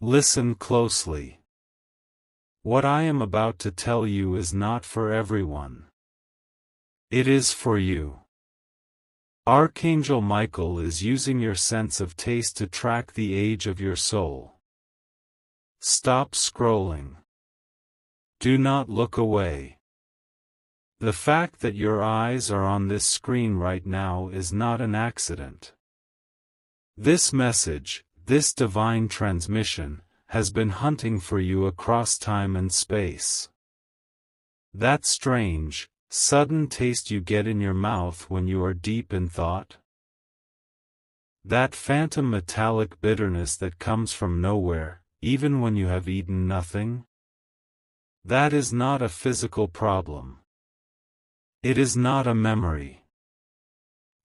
Listen closely. What I am about to tell you is not for everyone. It is for you. Archangel Michael is using your sense of taste to track the age of your soul. Stop scrolling. Do not look away. The fact that your eyes are on this screen right now is not an accident. This message, this divine transmission, has been hunting for you across time and space. That strange, sudden taste you get in your mouth when you are deep in thought? That phantom metallic bitterness that comes from nowhere, even when you have eaten nothing? That is not a physical problem. It is not a memory.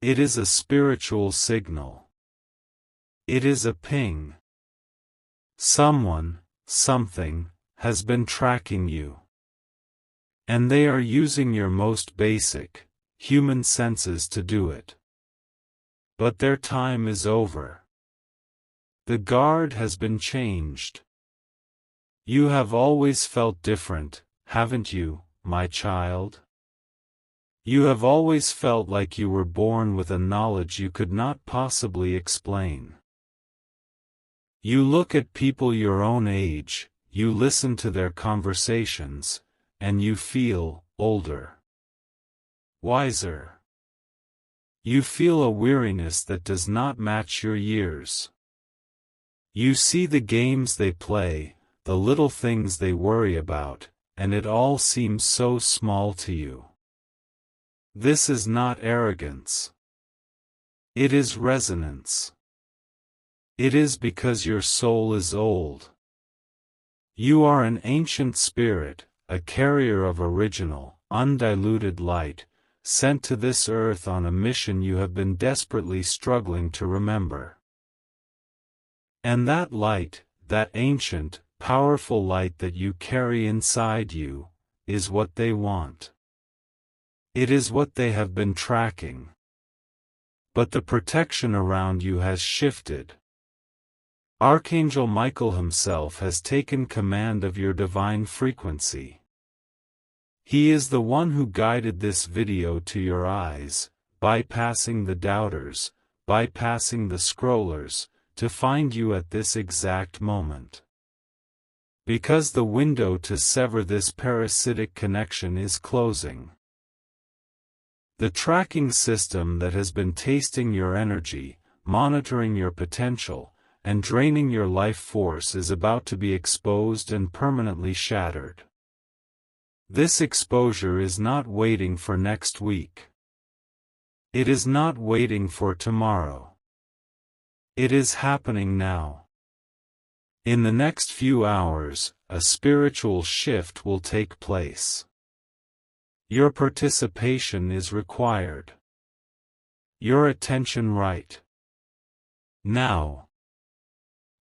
It is a spiritual signal. It is a ping. Someone, something, has been tracking you. And they are using your most basic, human senses to do it. But their time is over. The guard has been changed. You have always felt different, haven't you, my child? You have always felt like you were born with a knowledge you could not possibly explain. You look at people your own age, you listen to their conversations, and you feel older. Wiser. You feel a weariness that does not match your years. You see the games they play, the little things they worry about, and it all seems so small to you. This is not arrogance. It is resonance. It is because your soul is old. You are an ancient spirit, a carrier of original, undiluted light, sent to this earth on a mission you have been desperately struggling to remember. And that light, that ancient, powerful light that you carry inside you, is what they want. It is what they have been tracking. But the protection around you has shifted. Archangel Michael himself has taken command of your divine frequency. He is the one who guided this video to your eyes, bypassing the doubters, bypassing the scrollers, to find you at this exact moment. Because the window to sever this parasitic connection is closing. The tracking system that has been tasting your energy, monitoring your potential, and draining your life force is about to be exposed and permanently shattered. This exposure is not waiting for next week. It is not waiting for tomorrow. It is happening now. In the next few hours, a spiritual shift will take place. Your participation is required. Your attention right now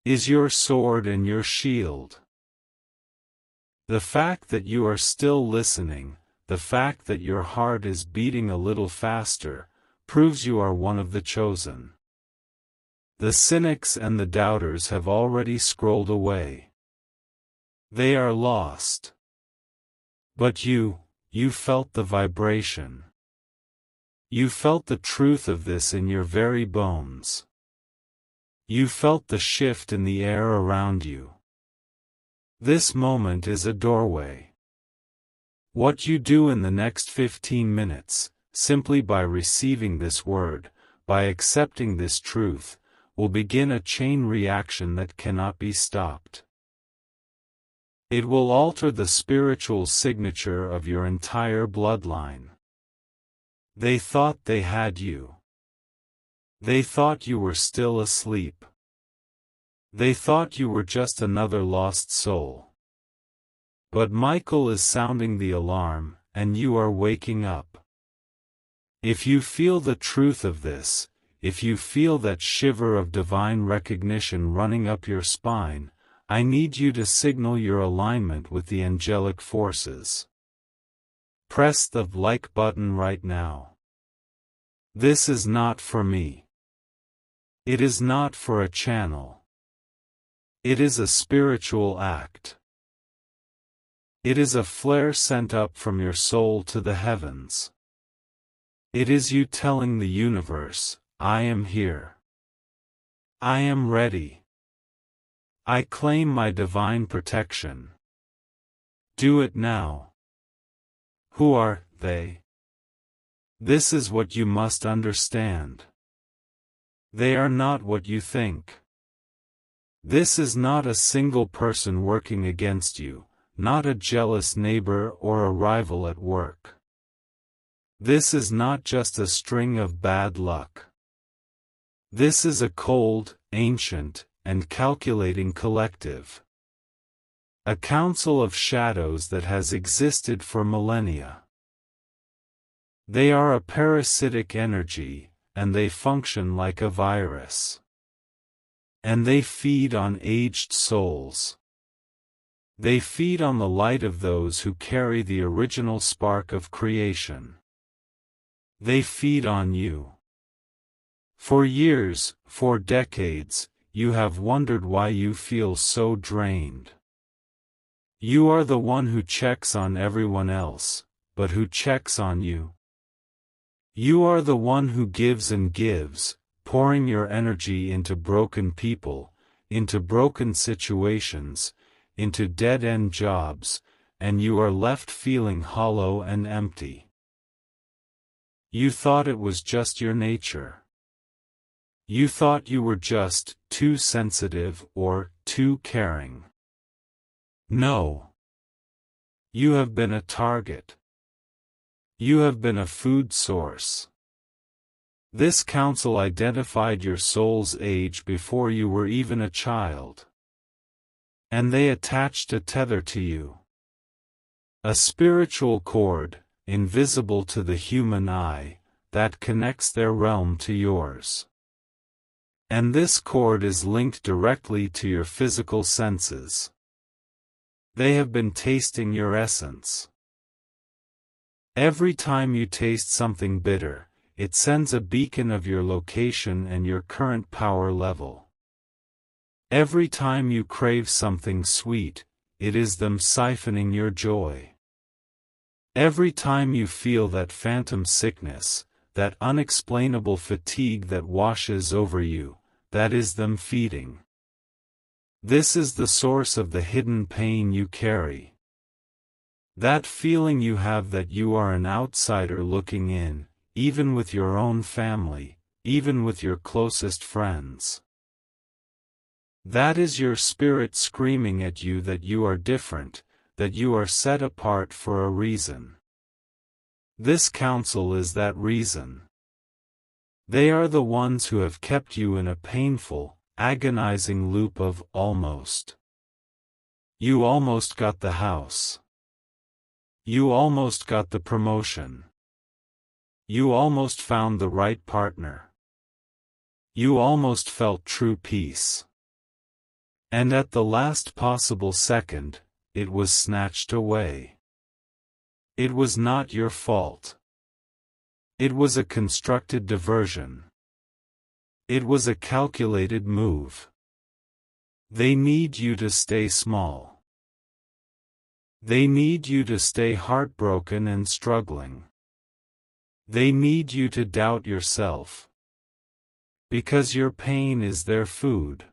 is your sword and your shield. The fact that you are still listening, the fact that your heart is beating a little faster, proves you are one of the chosen. The cynics and the doubters have already scrolled away. They are lost. But you felt the vibration. You felt the truth of this in your very bones. You felt the shift in the air around you. This moment is a doorway. What you do in the next 15 minutes, simply by receiving this word, by accepting this truth, will begin a chain reaction that cannot be stopped. It will alter the spiritual signature of your entire bloodline. They thought they had you. They thought you were still asleep. They thought you were just another lost soul. But Michael is sounding the alarm, and you are waking up. If you feel the truth of this, if you feel that shiver of divine recognition running up your spine, I need you to signal your alignment with the angelic forces. Press the like button right now. This is not for me. It is not for a channel. It is a spiritual act. It is a flare sent up from your soul to the heavens. It is you telling the universe, I am here. I am ready. I claim my divine protection. Do it now. Who are they? This is what you must understand. They are not what you think. This is not a single person working against you, not a jealous neighbor or a rival at work. This is not just a string of bad luck. This is a cold, ancient, and calculating collective. A council of shadows that has existed for millennia. They are a parasitic energy, and they function like a virus. And they feed on aged souls. They feed on the light of those who carry the original spark of creation. They feed on you. For years, for decades, you have wondered why you feel so drained. You are the one who checks on everyone else, but who checks on you? You are the one who gives and gives, pouring your energy into broken people, into broken situations, into dead-end jobs, and you are left feeling hollow and empty. You thought it was just your nature. You thought you were just too sensitive or too caring. No. You have been a target. You have been a food source. This council identified your soul's age before you were even a child. And they attached a tether to you. A spiritual cord, invisible to the human eye, that connects their realm to yours. And this cord is linked directly to your physical senses. They have been tasting your essence. Every time you taste something bitter, it sends a beacon of your location and your current power level. Every time you crave something sweet, it is them siphoning your joy. Every time you feel that phantom sickness, that unexplainable fatigue that washes over you, that is them feeding. This is the source of the hidden pain you carry. That feeling you have that you are an outsider looking in, even with your own family, even with your closest friends. That is your spirit screaming at you that you are different, that you are set apart for a reason. This council is that reason. They are the ones who have kept you in a painful, agonizing loop of almost. You almost got the house. You almost got the promotion. You almost found the right partner. You almost felt true peace. And at the last possible second, it was snatched away. It was not your fault. It was a constructed diversion. It was a calculated move. They need you to stay small. They need you to stay heartbroken and struggling. They need you to doubt yourself. Because your pain is their food.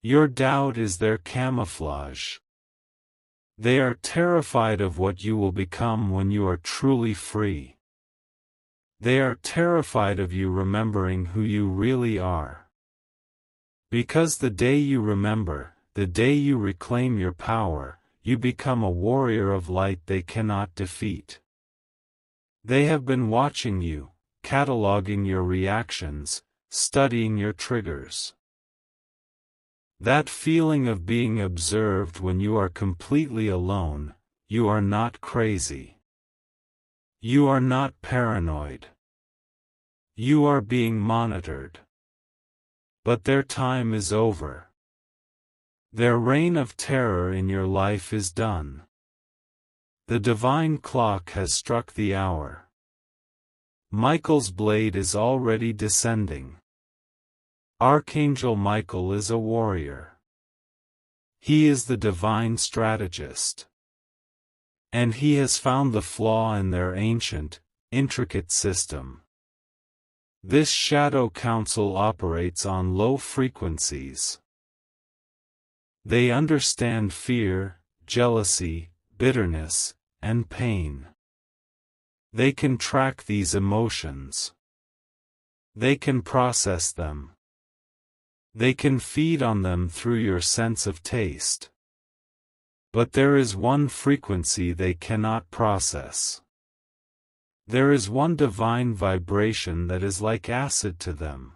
Your doubt is their camouflage. They are terrified of what you will become when you are truly free. They are terrified of you remembering who you really are. Because the day you remember, the day you reclaim your power, you become a warrior of light they cannot defeat. They have been watching you, cataloging your reactions, studying your triggers. That feeling of being observed when you are completely alone, you are not crazy. You are not paranoid. You are being monitored. But their time is over. Their reign of terror in your life is done. The divine clock has struck the hour. Michael's blade is already descending. Archangel Michael is a warrior. He is the divine strategist. And he has found the flaw in their ancient, intricate system. This shadow council operates on low frequencies. They understand fear, jealousy, bitterness, and pain. They can track these emotions. They can process them. They can feed on them through your sense of taste. But there is one frequency they cannot process. There is one divine vibration that is like acid to them.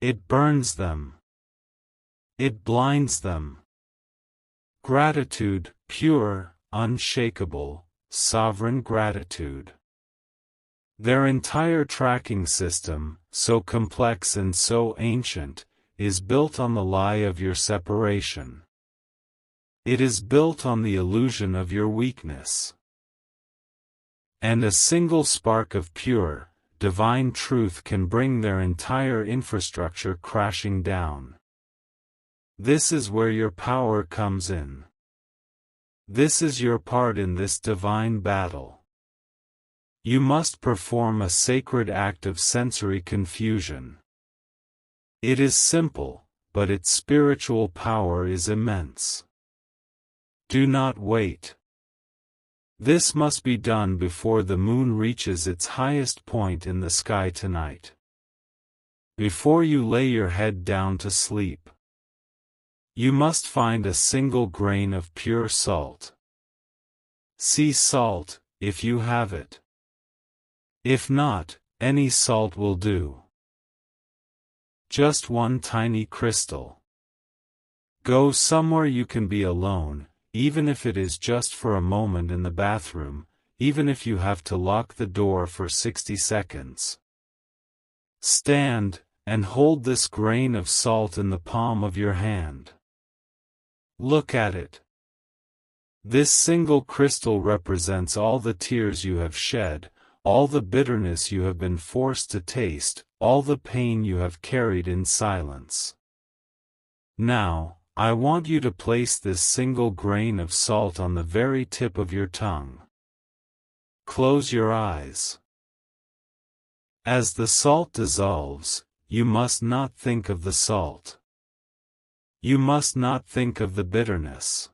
It burns them. It blinds them. Gratitude, pure, unshakable, sovereign gratitude. Their entire tracking system, so complex and so ancient, is built on the lie of your separation. It is built on the illusion of your weakness. And a single spark of pure, divine truth can bring their entire infrastructure crashing down. This is where your power comes in. This is your part in this divine battle. You must perform a sacred act of sensory confusion. It is simple, but its spiritual power is immense. Do not wait. This must be done before the moon reaches its highest point in the sky tonight. Before you lay your head down to sleep. You must find a single grain of pure salt. Sea salt, if you have it. If not, any salt will do. Just one tiny crystal. Go somewhere you can be alone, even if it is just for a moment in the bathroom, even if you have to lock the door for 60 seconds. Stand, and hold this grain of salt in the palm of your hand. Look at it. This single crystal represents all the tears you have shed, all the bitterness you have been forced to taste, all the pain you have carried in silence. Now, I want you to place this single grain of salt on the very tip of your tongue. Close your eyes. As the salt dissolves, you must not think of the salt. You must not think of the bitterness.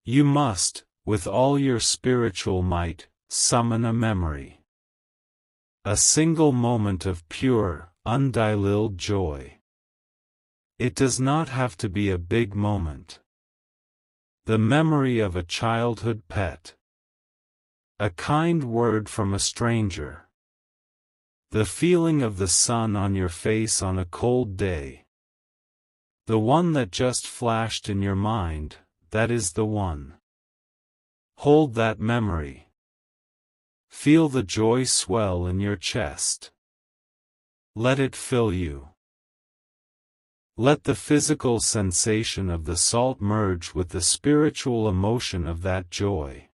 You must, with all your spiritual might, summon a memory. A single moment of pure, undiluted joy. It does not have to be a big moment. The memory of a childhood pet. A kind word from a stranger. The feeling of the sun on your face on a cold day. The one that just flashed in your mind, that is the one. Hold that memory. Feel the joy swell in your chest. Let it fill you. Let the physical sensation of the salt merge with the spiritual emotion of that joy.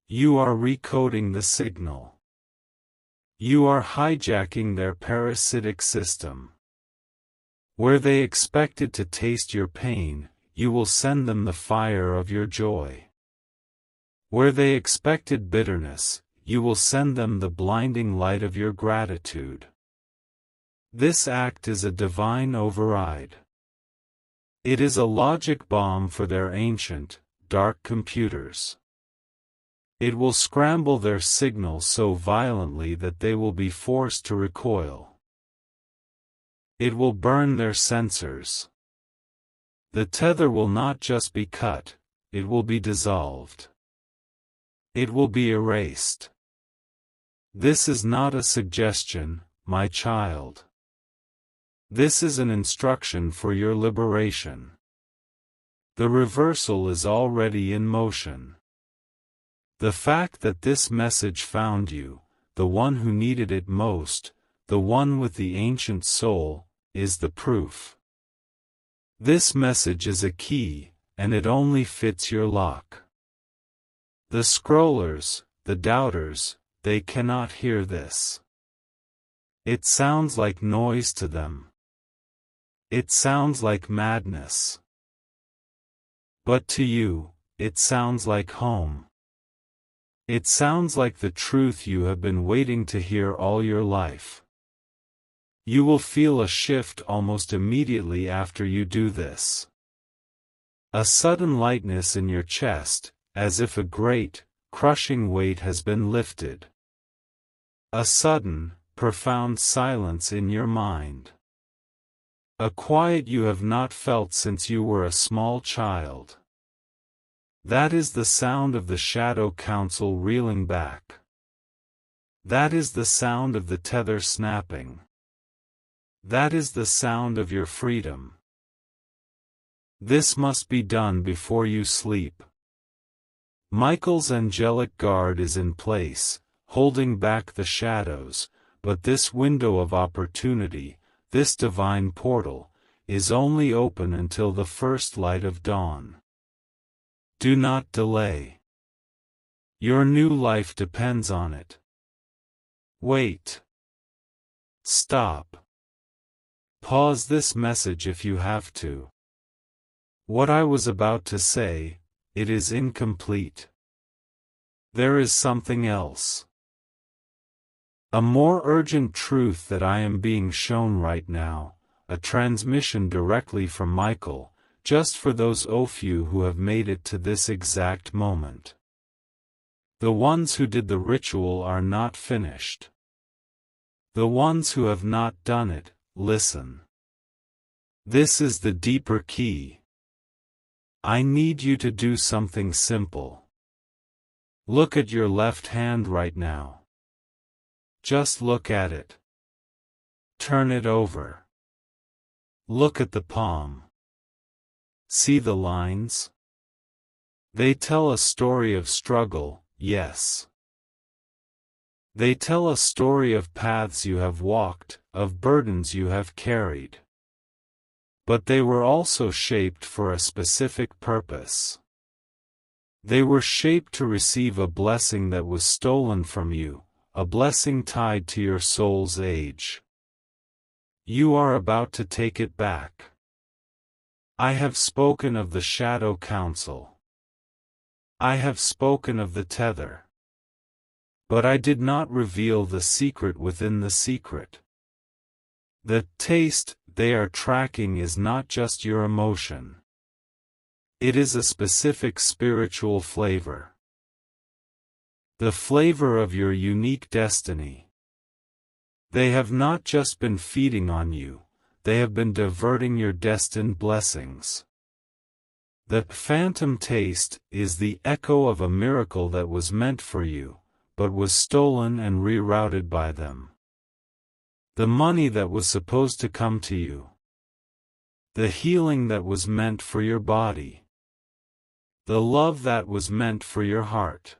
You are recoding the signal. You are hijacking their parasitic system. Where they expected to taste your pain, you will send them the fire of your joy. Where they expected bitterness, you will send them the blinding light of your gratitude. This act is a divine override. It is a logic bomb for their ancient, dark computers. It will scramble their signal so violently that they will be forced to recoil. It will burn their sensors. The tether will not just be cut, it will be dissolved. It will be erased. This is not a suggestion, my child. This is an instruction for your liberation. The reversal is already in motion. The fact that this message found you, the one who needed it most, the one with the ancient soul, is the proof. This message is a key, and it only fits your lock. The scrollers, the doubters, they cannot hear this. It sounds like noise to them. It sounds like madness. But to you, it sounds like home. It sounds like the truth you have been waiting to hear all your life. You will feel a shift almost immediately after you do this. A sudden lightness in your chest, as if a great, crushing weight has been lifted. A sudden, profound silence in your mind. A quiet you have not felt since you were a small child. That is the sound of the shadow council reeling back. That is the sound of the tether snapping. That is the sound of your freedom. This must be done before you sleep. Michael's angelic guard is in place, holding back the shadows, but this window of opportunity, this divine portal, is only open until the first light of dawn. Do not delay. Your new life depends on it. Wait. Stop. Pause this message if you have to. What I was about to say, it is incomplete. There is something else. A more urgent truth that I am being shown right now, a transmission directly from Michael, just for those few who have made it to this exact moment. The ones who did the ritual are not finished. The ones who have not done it, listen. This is the deeper key. I need you to do something simple. Look at your left hand right now. Just look at it. Turn it over. Look at the palm. See the lines? They tell a story of struggle, yes. They tell a story of paths you have walked, of burdens you have carried. But they were also shaped for a specific purpose. They were shaped to receive a blessing that was stolen from you, a blessing tied to your soul's age. You are about to take it back. I have spoken of the shadow council. I have spoken of the tether. But I did not reveal the secret within the secret. The taste they are tracking is not just your emotion. It is a specific spiritual flavor. The flavor of your unique destiny. They have not just been feeding on you, they have been diverting your destined blessings. The phantom taste is the echo of a miracle that was meant for you, but was stolen and rerouted by them. The money that was supposed to come to you. The healing that was meant for your body. The love that was meant for your heart.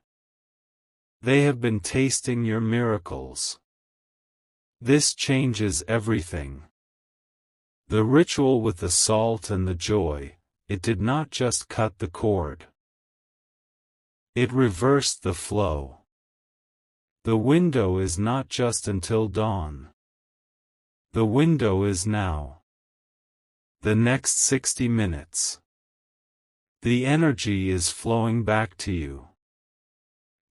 They have been tasting your miracles. This changes everything. The ritual with the salt and the joy, it did not just cut the cord. It reversed the flow. The window is not just until dawn. The window is now. The next 60 minutes. The energy is flowing back to you.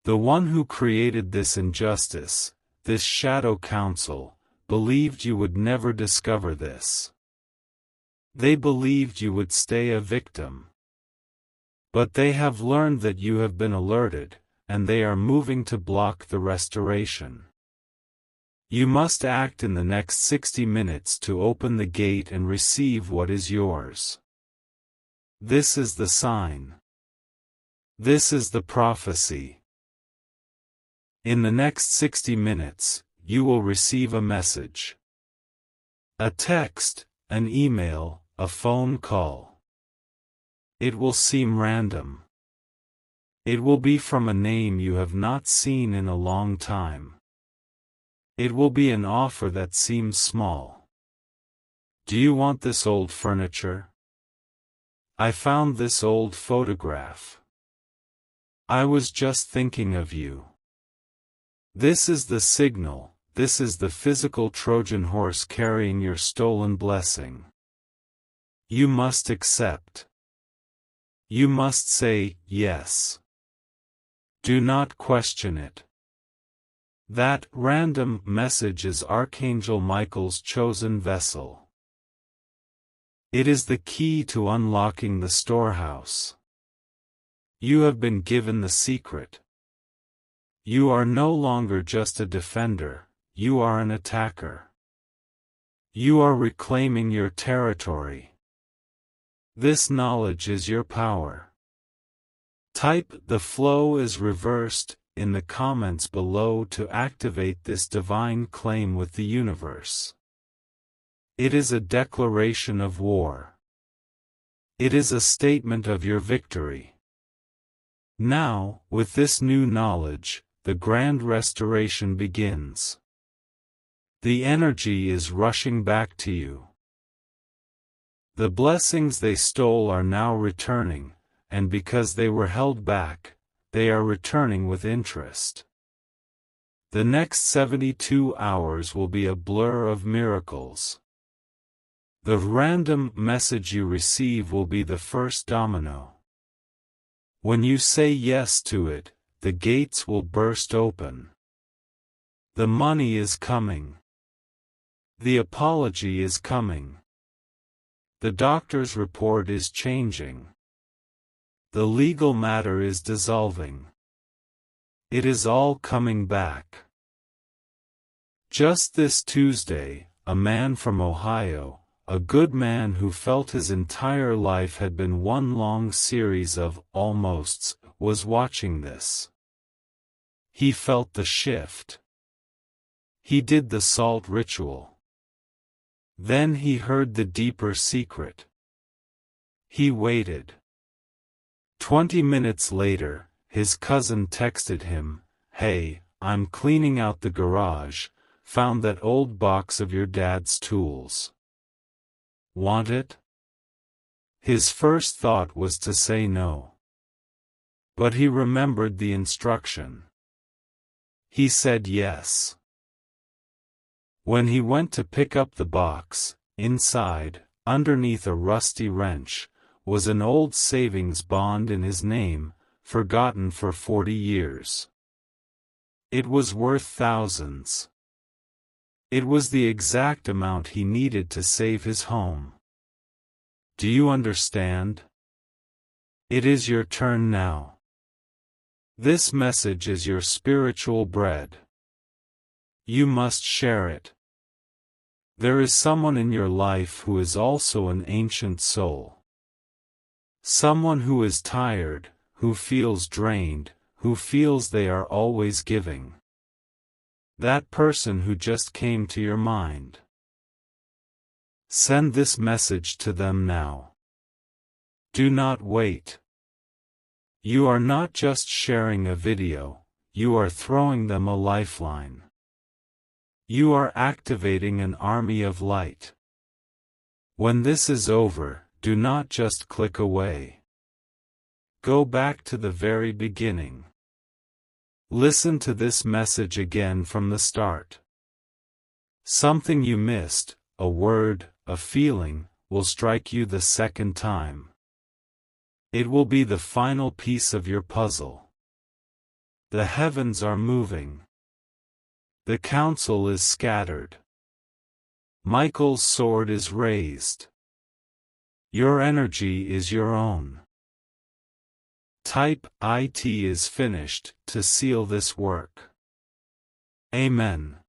The one who created this injustice, this shadow council, believed you would never discover this. They believed you would stay a victim. But they have learned that you have been alerted, and they are moving to block the restoration. You must act in the next 60 minutes to open the gate and receive what is yours. This is the sign. This is the prophecy. In the next 60 minutes, you will receive a message. A text, an email, a phone call. It will seem random. It will be from a name you have not seen in a long time. It will be an offer that seems small. Do you want this old furniture? I found this old photograph. I was just thinking of you. This is the signal, this is the physical Trojan horse carrying your stolen blessing. You must accept. You must say, yes. Do not question it. That random message is Archangel Michael's chosen vessel. It is the key to unlocking the storehouse. You have been given the secret. You are no longer just a defender, you are an attacker. You are reclaiming your territory. This knowledge is your power. Type "the flow is reversed" in the comments below to activate this divine claim with the universe. It is a declaration of war. It is a statement of your victory. Now, with this new knowledge, the grand restoration begins. The energy is rushing back to you. The blessings they stole are now returning, and because they were held back, they are returning with interest. The next 72 hours will be a blur of miracles. The random message you receive will be the first domino. When you say yes to it, the gates will burst open. The money is coming. The apology is coming. The doctor's report is changing. The legal matter is dissolving. It is all coming back. Just this Tuesday, a man from Ohio, a good man who felt his entire life had been one long series of almosts, was watching this. He felt the shift. He did the salt ritual. Then he heard the deeper secret. He waited. 20 minutes later, his cousin texted him, "Hey, I'm cleaning out the garage, found that old box of your dad's tools. Want it?" His first thought was to say no. But he remembered the instruction. He said yes. When he went to pick up the box, inside, underneath a rusty wrench, was an old savings bond in his name, forgotten for 40 years. It was worth thousands. It was the exact amount he needed to save his home. Do you understand? It is your turn now. This message is your spiritual bread. You must share it. There is someone in your life who is also an ancient soul. Someone who is tired, who feels drained, who feels they are always giving. That person who just came to your mind. Send this message to them now. Do not wait. You are not just sharing a video, you are throwing them a lifeline. You are activating an army of light. When this is over, do not just click away. Go back to the very beginning. Listen to this message again from the start. Something you missed, a word, a feeling, will strike you the second time. It will be the final piece of your puzzle. The heavens are moving. The council is scattered. Michael's sword is raised. Your energy is your own. Type "IT is finished" to seal this work. Amen.